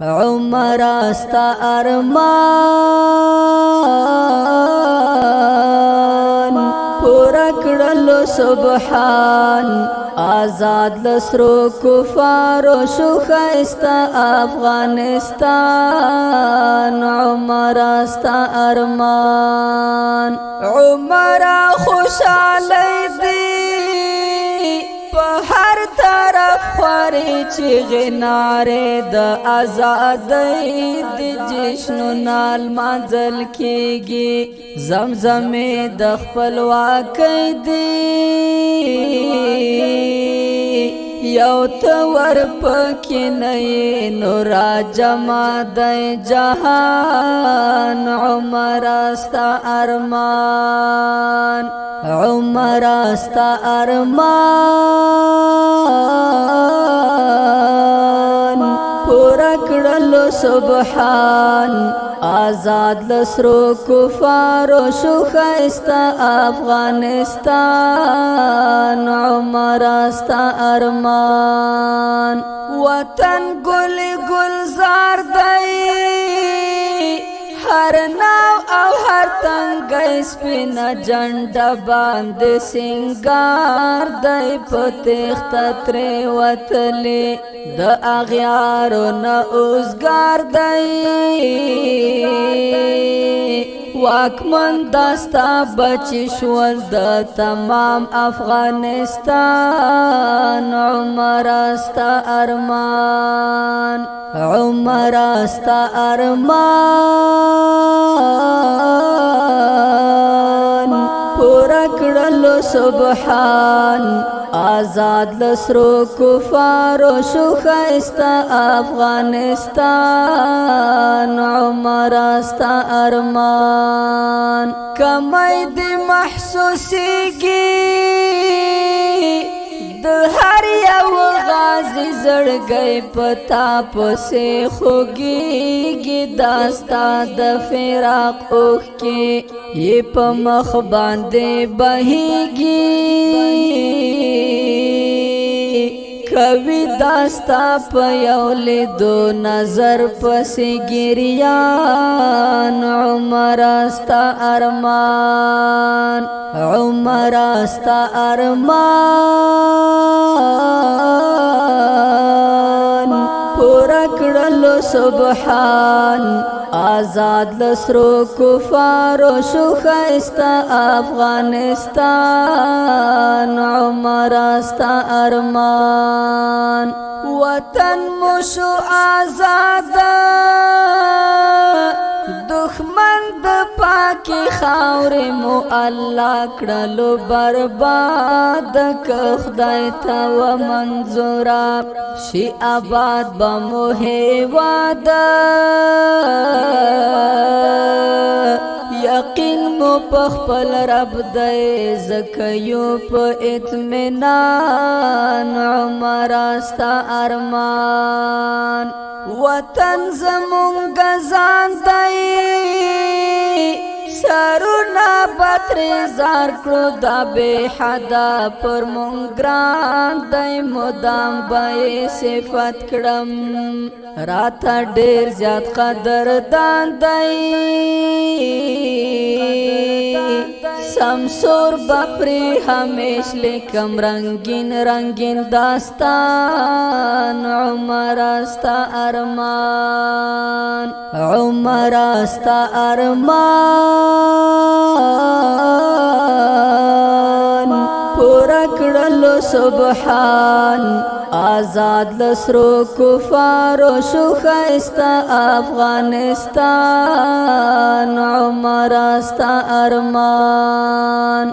عمر استا ارمان پورا کړلو سبحان آزاد لسرو کفارو شو خیستا افغانستان عمر استا ارمان عمر خوشالی دی په هر طرف خوري چیغې نارې د ازادۍ د جشنو نال مانځل کېږي زمزمې د خپلواکۍ دی یو ته ورپکې نه یې نو راجمع دی جهان عمر استا ارمان عمر استا ارمان پورا کړلو سبحان آزاد لسرو کفارو شو خیستا افغانستان عمر استا ارمان وطن گل گلزار دی هر ناو او هر تنگی سپینا جنڈا باند سنگار دی پتیخت تری وطلی د اغیارو نا اوزگار دی واکمن داستا بچی شول د تمام افغانستان عمر استا ارمان عمر استا ارمان پورا کړلو سبحان آزاد لسرو کفارو شو خیستا افغانستان عمر استا ارمان کمی دی محسوسیږي د هر یو غازی زړګی پتا پسې خوږیږي داستا د فراق اوښکې یې په مخ باندې بهیږي کوي داستا په یو لیدو نظر پسې ګریان عمر استا ارمان عمر استا ارمان پورا کړلو سبحان آزاد لسرو کفارو شو خیستا افغانستان عمر استا ارمان وطن مشو آزاد دښمن د پاکی خاورې مو الله کړلو برباد که خدای ته و منظوره شي آباد به مو هیواد یقین مو په خپل رب دی ځکه یو په اطمینان عمر استا ارمان وطن زمونږ ځان دی سرونه بترې زار کړو دا بې حده پر مونږ ګران دی مدام به یې صفت کړم راته ډېر زیات قدردان دی سمسور بپری همیش لیکم رنگین رنگین داستان عمر استا ارمان عمر استا ارمان پورا کړلو سبحان آزاد لسرو کفارو شو خیستا افغانستان عمر استا ارمان